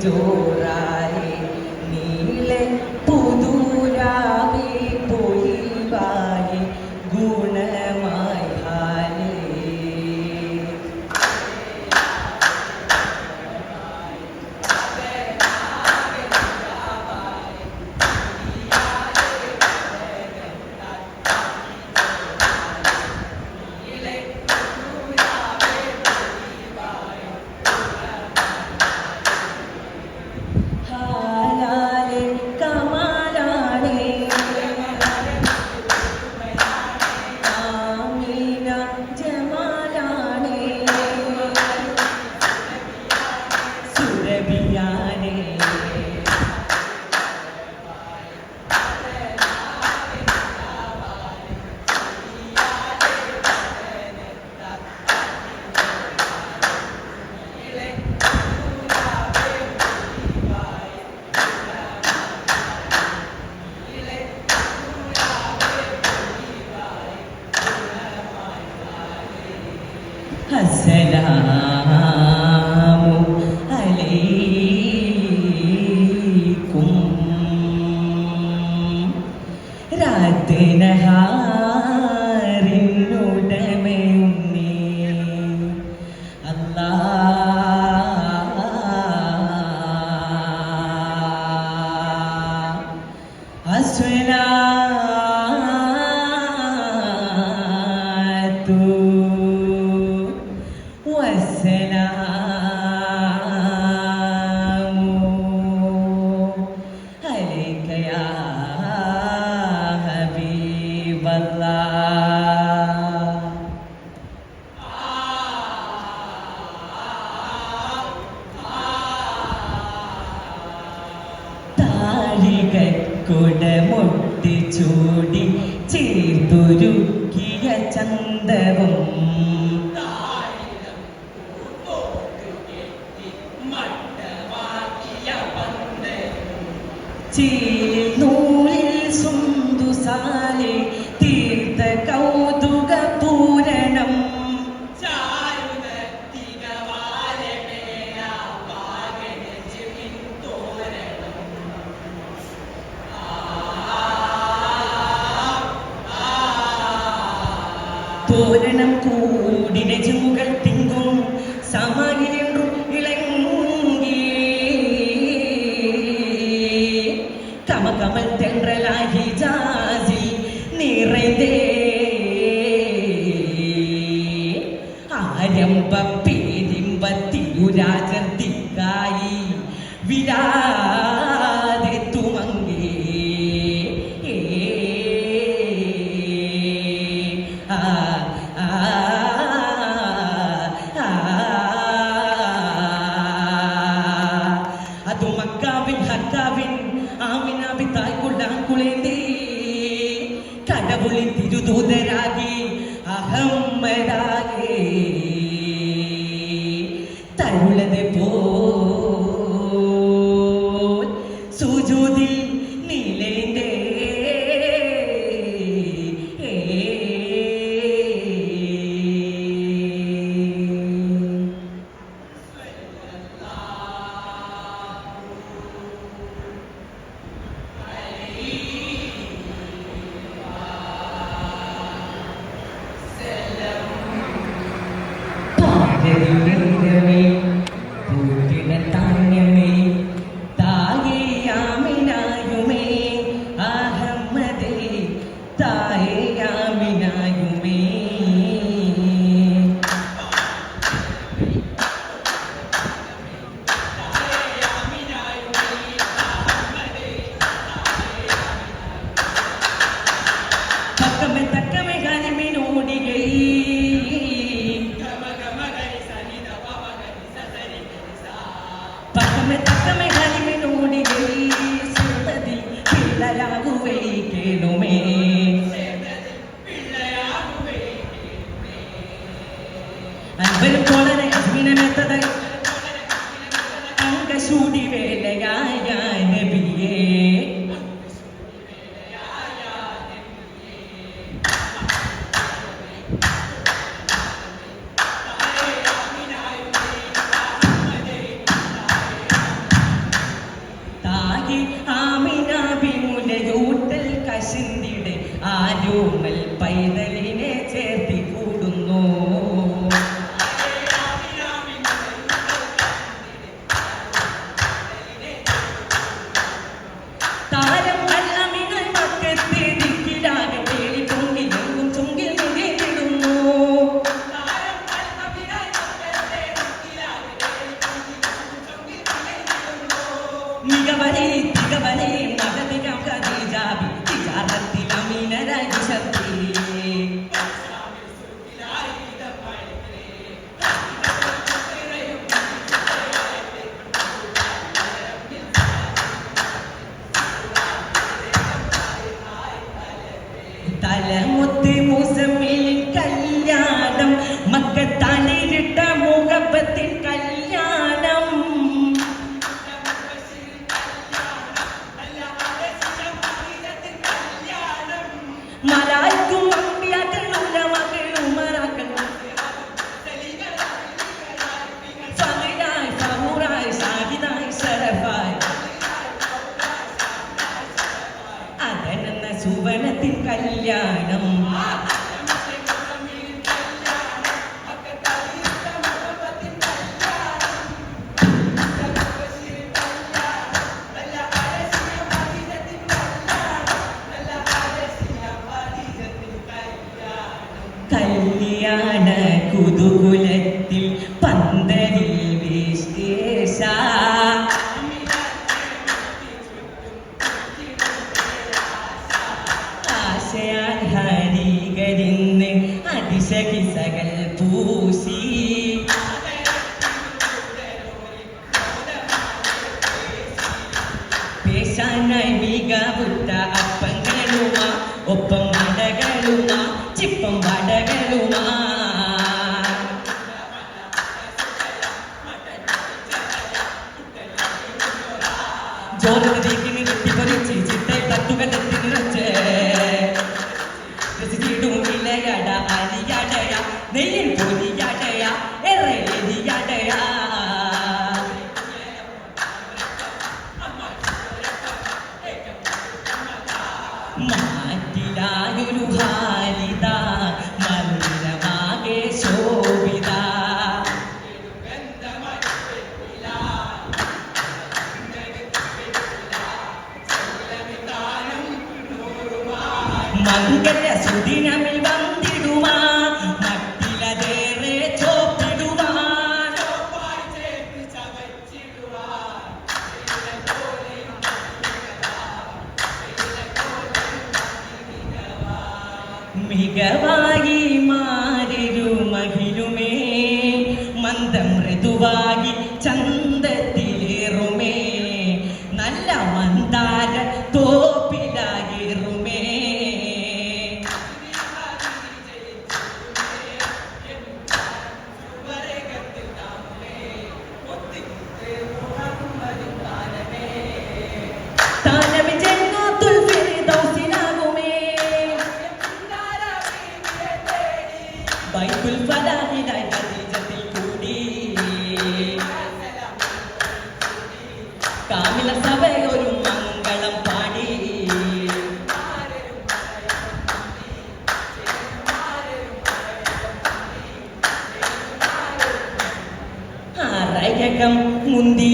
അതിജോറായി നീളെ പുതുരാവി പൊലിവായി ഗുണമായി ഹാലേ Assalamu alaikum രാത്രിനഹാറിനുടമയുണ്ണി അല്ലാഹ് അസ്സലാത്തു കുടമുട്ടി ചൂടി ചേർത്തുരുക്കിയ ചന്തവും ചീലിൽ നൂലിൽ സുന്ദുസാലെ തീർത്ത കൗതുക പൂരണം തോരണം കൂടിന ചുമുകൾ തിങ്കും സമയിലെന്നും ഇളങ്ങി കമകമൽ തെன்றലായി ജാസി നിറൈതേ ആരംഭ പേരിമ്പത്തിയുരാജർത്തിക്കായി വിരാതെ തുമങ്ങേ അതു മക്കാവിൻ ഹക്കാവിൻ ആമിനാബി തായ്ക്കുള്ളാങ്കുളേന്തേ കടവുളി തിരുദൂതരാകി അഹമ്മദാകേ തരുളത് പോൽ സുജൂദിൽ നീലേന്തേ പൂത്തിന താങ്ങമേ തായേയാമിനായുമേ അഹമ്മദേ തായേയാമിനായുമേ തക്കമേ തക്കമേ ഗാനമേനോടികൈ തക്കമേ ഗാനമേനോടികൈ സുതതി പിള്ളലാകുവൈ കേളുമേ പൈതലിനെ ചേർത്തി കൂടുന്നു. താരം അല്ലമിനെ മക്കത്തെ ദിക്കിലാകെ പേടി പൊങ്കിലെങ്കും ചുങ്കിൽ നിറഞ്ഞിടുന്നു. മികവരെ തികവരെ മകതികം ഖദീജാബി തിജാറത്തിൽ അമീനരായി ശക്തി. തലമുത്ത് മുസമ്മിൽ കല്യാണം മക്കത്താണ്ടിരിട്ട മുഹബത്തിൻ കല്യാണം. മലായിക്കും അമ്പിയാക്കളും ഉലമാക്കളും ഉമറാക്കളും ഫഖീറായി ഫഹൂറായി ഷാഹിദായി ശറഫായി അതെന്ന സുവനത്തിൻ കല്യാണം. കല്യാണ കുതുകുലത്തിൽ പന്തലിൽ വിശേഷ ആശയാൽ ഹരികരിന്ന് അതിശകിസകൾ പൂശി. പേശാനായി മികവുറ്റ അപ്പങ്ങളുമാ ഒപ്പം വടകളുമാ ചിപ്പം വടകളുമാ. ജോലി നിർത്തിപ്പൊരിച്ച് ചിട്ടയിൽ തട്ടുകൾ എത്തി നിറച്ച് രസിച്ചിടും ഇലയട അലിയടയ നെയ്യിൽ പൊലിയടയ എറിയടയ. മാറ്റിലായൊരു ഹാലിത മന്ദിരമാകെ ശോഭിത. മംഗല സുദിനമിൽ വന്നിടുവാ മട്ടിലതേറെ ചോപ്പിടുവാൻ. മികവായി മാരിരു മഹിലുമേ മന്ദം മൃദുവായി ചന്തത്തിലേറുമേ നല്ല മന്ദാര തോപ്പിലായേറുമേ. താനവി ജന്നാത്തുൽ ഫിർദൗസിലാകുമേ ബൈത്തുൽ ഫലാഹിലായി ഖദീജത്തിൽ കൂടി. കാമില സഭയൊരു മംഗളം പാടി. ആരയകം മുന്തി